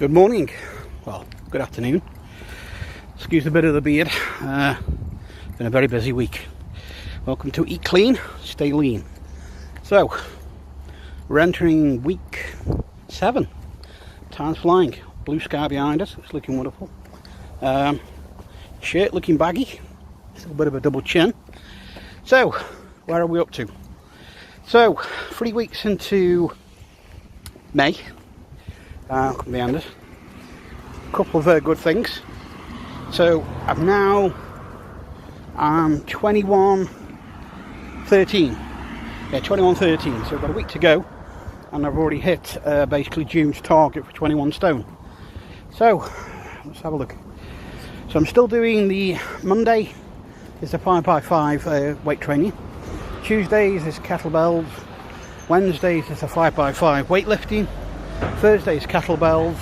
Good morning, well, good afternoon. Excuse a bit of the beard. Been a very busy week. Welcome to Eat Clean, Stay Lean. So, we're entering week 7. Time's flying. Blue sky behind us, it's looking wonderful. Shirt looking baggy. Still a bit of a double chin. So, where are we up to? So, 3 weeks into May. Behind us. A couple of good things. So I'm now 21:13. Yeah, 21:13. So I've got a week to go, and I've already hit basically June's target for 21 stone. So let's have a look. So I'm still doing the Monday is the 5x5 weight training. Tuesdays is kettlebells. Wednesdays is the 5x5 weightlifting. Thursday's kettlebells,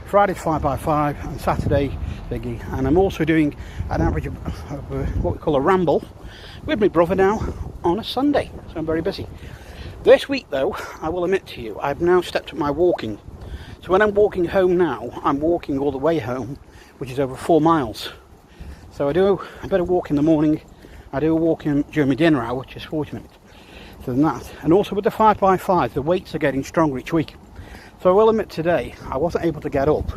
Friday's 5x5, and Saturday biggie. And I'm also doing an average of what we call a ramble with my brother now on a Sunday, so I'm very busy. This week though, I will admit to you, I've now stepped up my walking. So when I'm walking home now, I'm walking all the way home, which is over 4 miles. So I do a bit of walk in the morning, I do a walk during my dinner hour, which is 40 minutes. So than that. And also with the 5x5, the weights are getting stronger each week. So I will admit today, I wasn't able to get up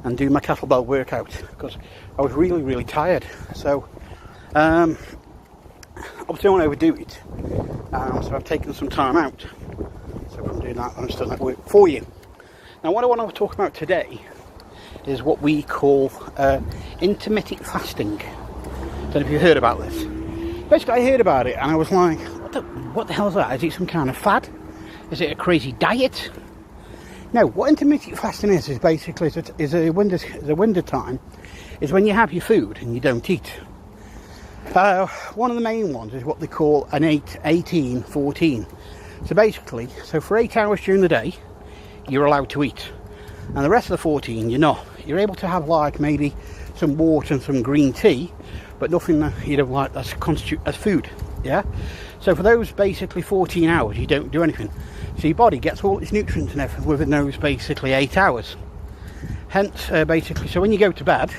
and do my kettlebell workout because I was really tired. So obviously I don't want to overdo it. So I've taken some time out. So from doing that, I'm still at work for you. Now what I want to talk about today is what we call intermittent fasting. Don't know if you heard about this. Basically I heard about it and I was like, what the hell is that? Is it some kind of fad? Is it a crazy diet? No, what intermittent fasting is basically is a winter time, is when you have your food and you don't eat. One of the main ones is what they call an 18-14. So basically, for 8 hours during the day, you're allowed to eat, and the rest of the 14 you're not. You're able to have like maybe some water and some green tea, but nothing that you'd have like that's constitute as food. Yeah. So for those basically 14 hours, you don't do anything. So your body gets all its nutrients and everything within those basically 8 hours. Hence, basically, so when you go to bed,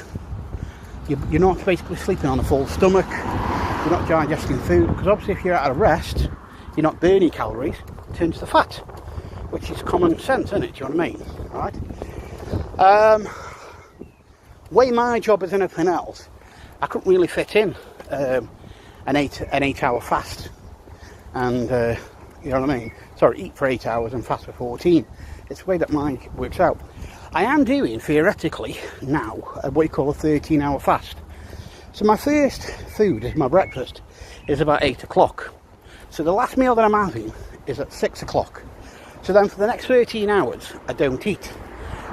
you're not basically sleeping on a full stomach. You're not digesting food, because obviously if you're out of rest, you're not burning calories, it turns to fat, which is common sense, isn't it? Do you know what I mean? Right? Way my job as anything else, I couldn't really fit in an 8-hour fast, and you know what I mean? Sorry, eat for 8 hours and fast for 14. It's the way that mine works out. I am doing, theoretically, now, what you call a 13-hour fast. So my first food, my breakfast, is about 8 o'clock. So the last meal that I'm having is at 6 o'clock. So then for the next 13 hours, I don't eat.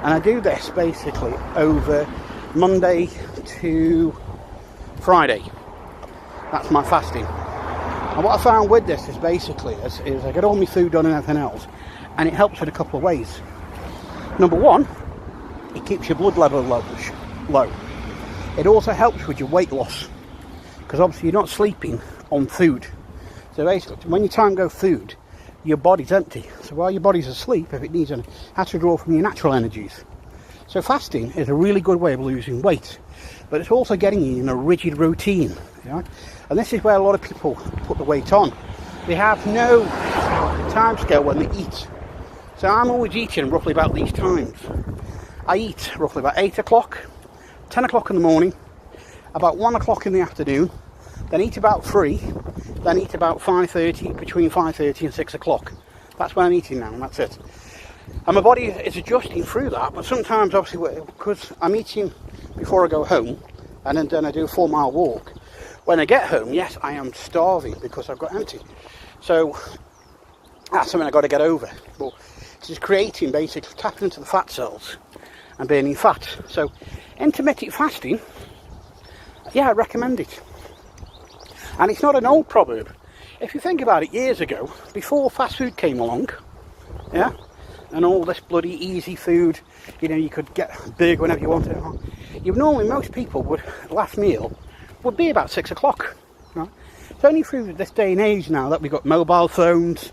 And I do this basically over Monday to Friday. That's my fasting. And what I found with this is basically is I get all my food done and everything else, and it helps in a couple of ways. Number one, it keeps your blood level low. It also helps with your weight loss, because obviously you're not sleeping on food. So basically, when your time goes food, your body's empty. So while your body's asleep, if it needs it has to draw from your natural energies. So fasting is a really good way of losing weight, but it's also getting you in a rigid routine. You know? And this is where a lot of people put the weight on. They have no time scale when they eat. So I'm always eating roughly about these times. I eat roughly about 8 o'clock, 10 o'clock in the morning, about 1 o'clock in the afternoon, then eat about 3, then eat about 5:30, between 5:30 and 6 o'clock. That's when I'm eating now, and that's it. And my body is adjusting through that, but sometimes obviously because I'm eating before I go home, and then I do a 4-mile walk. When I get home, yes, I am starving because I've got empty. So that's something I've got to get over. But it's just creating, basically, tapping into the fat cells and burning fat. So intermittent fasting, yeah, I recommend it. And it's not an old proverb. If you think about it, years ago, before fast food came along, yeah, and all this bloody easy food, you know, you could get a burger whenever you wanted. Most people would, last meal would be about 6 o'clock. Right? It's only through this day and age now that we've got mobile phones,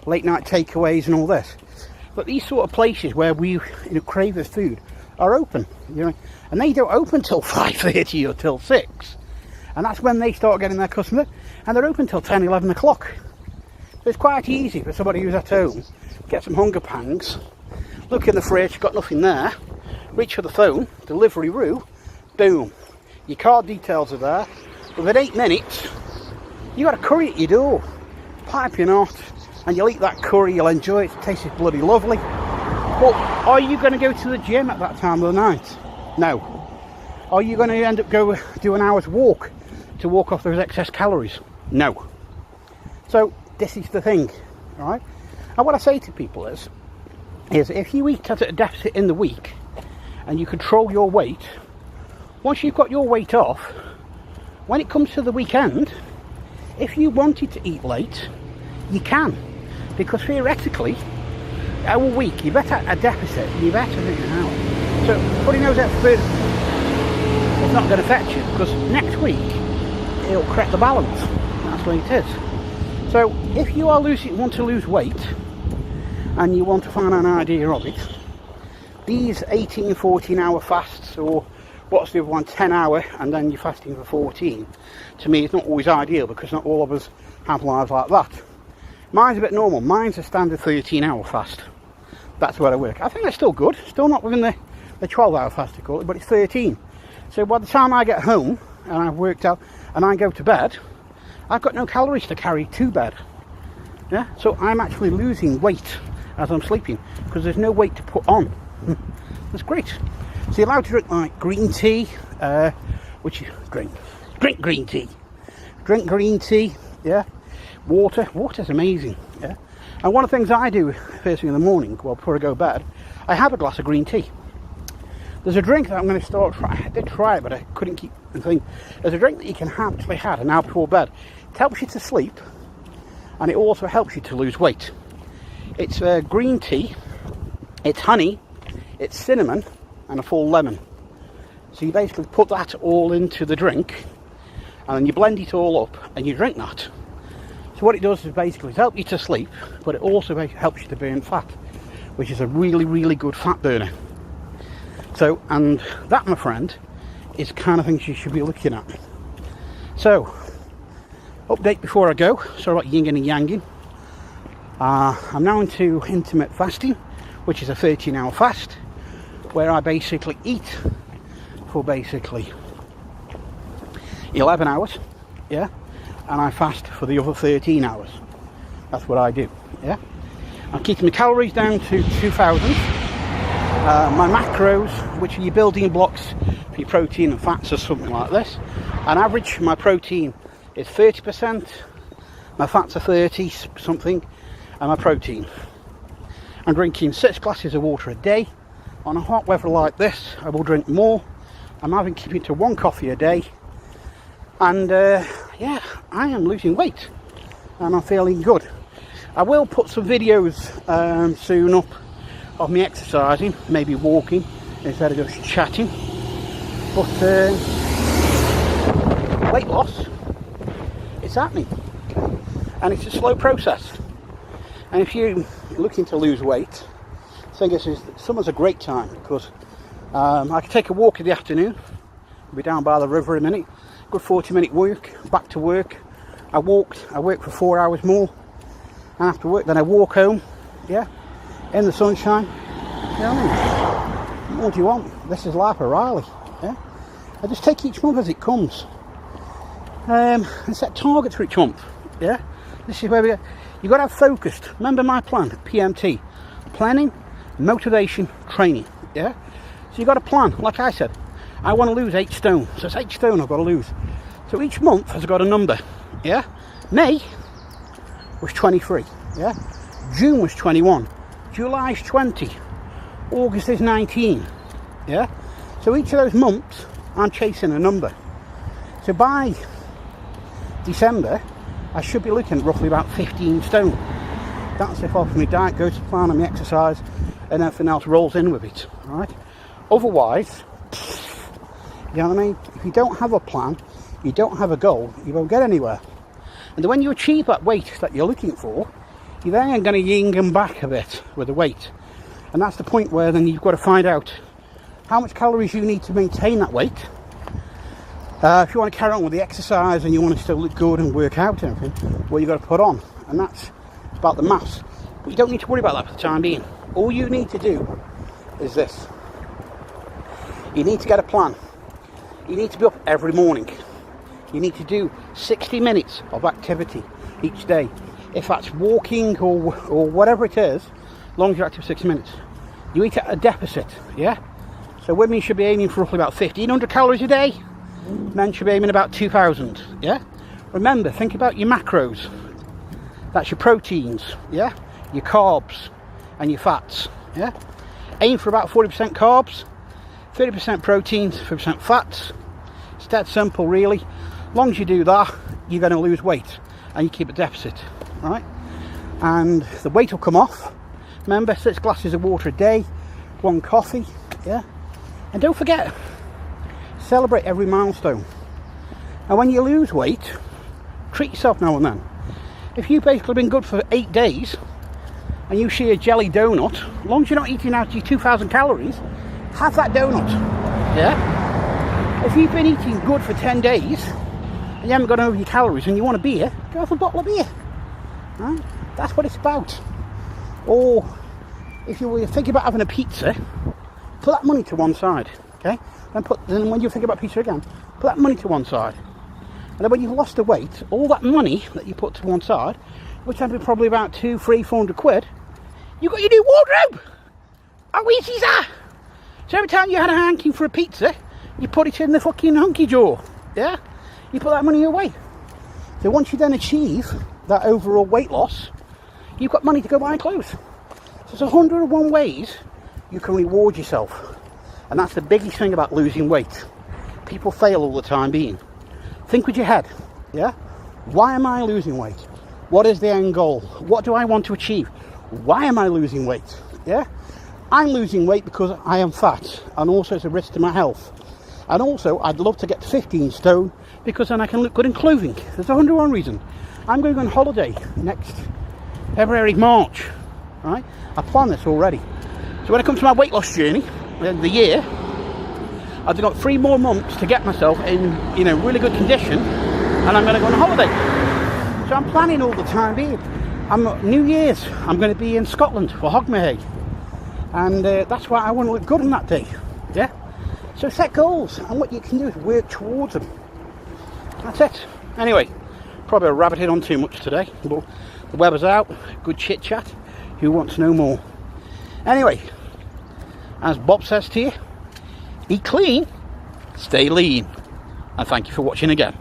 late night takeaways and all this. But these sort of places where we crave this food are open, and they don't open till 5:30 or till 6, and that's when they start getting their customers, and they're open till 10, 11 o'clock. So it's quite easy for somebody who's at home, get some hunger pangs, look in the fridge, got nothing there, reach for the phone, delivery route, boom, your card details are there. Within 8 minutes, you got a curry at your door, piping hot, and you'll eat that curry, you'll enjoy it, it tastes bloody lovely. But are you going to go to the gym at that time of the night? No. Are you going to end up do an hour's walk to walk off those excess calories? No. So this is the thing, right? And what I say to people is if you eat at a deficit in the week and you control your weight, once you've got your weight off, when it comes to the weekend, if you wanted to eat late, you can. Because theoretically, a week, you're better at a deficit, you're better than an hour. So putting those out food is not going to affect you, because next week, it'll correct the balance. That's the way it is. So if you are want to lose weight, and you want to find an idea of it, these 18, 14 hour fasts, or what's the other one, 10 hour, and then you're fasting for 14, to me it's not always ideal, because not all of us have lives like that. Mine's a bit normal. Mine's a standard 13 hour fast. That's where I work. I think that's still good. Still not within the 12 hour fast to call it, but it's 13. So by the time I get home and I've worked out and I go to bed, I've got no calories to carry to bed. Yeah. So I'm actually losing weight as I'm sleeping, because there's no weight to put on. That's great. So you're allowed to drink like green tea, which is drink green tea. Drink green tea. Yeah. Water's amazing, yeah. And one of the things I do first thing in the morning, well, before I go to bed, I have a glass of green tea. There's a drink that I'm going to start trying. I did try it, but I couldn't keep the thing. There's a drink that you can actually have an hour before bed. It helps you to sleep, and it also helps you to lose weight. It's green tea, it's honey, it's cinnamon, and a full lemon. So you basically put that all into the drink, and then you blend it all up, and you drink that. So what it does is basically help you to sleep, but it also helps you to burn fat, which is a really, really good fat burner. So, and that, my friend, is kind of things you should be looking at. So, update before I go. Sorry about yin and yanging. I'm now into intermittent fasting, which is a 13 hour fast, where I basically eat for basically 11 hours, yeah, and I fast for the other 13 hours. That's what I do, yeah. I'm keeping the calories down to 2,000. My macros, which are your building blocks for your protein and fats, or something like this. On average, my protein is 30%, my fats are 30 something, and my protein. I'm drinking 6 glasses of water a day. On a hot weather like this, I will drink more. I'm keeping to 1 coffee a day. And yeah, I am losing weight and I'm feeling good. I will put some videos soon up of me exercising, maybe walking instead of just chatting. But weight loss, it's happening, and it's a slow process. And if you're looking to lose weight, I think summer's a great time, because I can take a walk in the afternoon. I'll be down by the river in a minute. Good 40-minute walk, back to work. I work for 4 hours more, and after work then I walk home, yeah, in the sunshine. You know what I mean? What do you want? This is life O'Reilly, yeah. I just take each month as it comes, and set targets for each month, yeah. This is where you've got to have focused. Remember my plan, PMT, planning, motivation, training, yeah. So you've got a plan. Like I said, I want to lose 8 stone, so it's 8 stone I've got to lose. So each month has got a number, yeah. May was 23, yeah. June was 21, July's 20, August is 19, yeah. So each of those months I'm chasing a number. So by December I should be looking at roughly about 15 stone. That's if off my diet goes to plan and my exercise and everything else rolls in with it, right? Otherwise, you know what I mean? If you don't have a plan, you don't have a goal, you won't get anywhere. And when you achieve that weight that you're looking for, you're then going to yin and back a bit with the weight. And that's the point where then you've got to find out how much calories you need to maintain that weight. If you want to carry on with the exercise and you want to still look good and work out and everything, what you've got to put on. And that's about the maths. But you don't need to worry about that for the time being. All you need to do is this. You need to get a plan. You need to be up every morning. You need to do 60 minutes of activity each day. If that's walking or whatever it is, as long as you're active 6 minutes. You eat at a deficit, yeah? So women should be aiming for roughly about 1,500 calories a day. Men should be aiming about 2,000, yeah? Remember, think about your macros. That's your proteins, yeah? Your carbs and your fats, yeah? Aim for about 40% carbs, 30% proteins, 50% fats. It's that simple, really. As long as you do that, you're going to lose weight and you keep a deficit, right? And the weight will come off. Remember, 6 glasses of water a day, 1 coffee, yeah? And don't forget, celebrate every milestone. And when you lose weight, treat yourself now and then. If you've basically been good for 8 days and you see a jelly donut, as long as you're not eating out your 2,000 calories, have that donut, yeah? If you've been eating good for 10 days and you haven't gone over your calories and you want a beer, go have a bottle of beer, right? That's what it's about. Or if you were thinking about having a pizza, put that money to one side, okay? Then when you think about pizza again, put that money to one side. And then when you've lost the weight, all that money that you put to one side, which would be probably about 200, 300, 400 quid, you got your new wardrobe. How easy is that? So every time you had a hanking for a pizza, you put it in the fucking hunky jaw, yeah? You put that money away. So once you then achieve that overall weight loss, you've got money to go buy clothes. So there's 101 ways you can reward yourself. And that's the biggest thing about losing weight. People fail all the time being. Think with your head, yeah? Why am I losing weight? What is the end goal? What do I want to achieve? Why am I losing weight? Yeah? I'm losing weight because I am fat, and also it's a risk to my health. And also, I'd love to get to 15 stone because then I can look good in clothing. There's 101 reasons. I'm going on holiday next February, March, right? I plan this already. So when it comes to my weight loss journey, the year, I've got 3 more months to get myself in, really good condition, and I'm going to go on holiday. So I'm planning all the time being. New Year's, I'm going to be in Scotland for Hogmahay, and that's why I want to look good on that day, yeah? So set goals, and what you can do is work towards them. That's it. Anyway, probably rabbited on too much today, but the weather's out, good chit chat. Who wants to know more? Anyway, as Bob says to you, eat clean, stay lean, and thank you for watching again.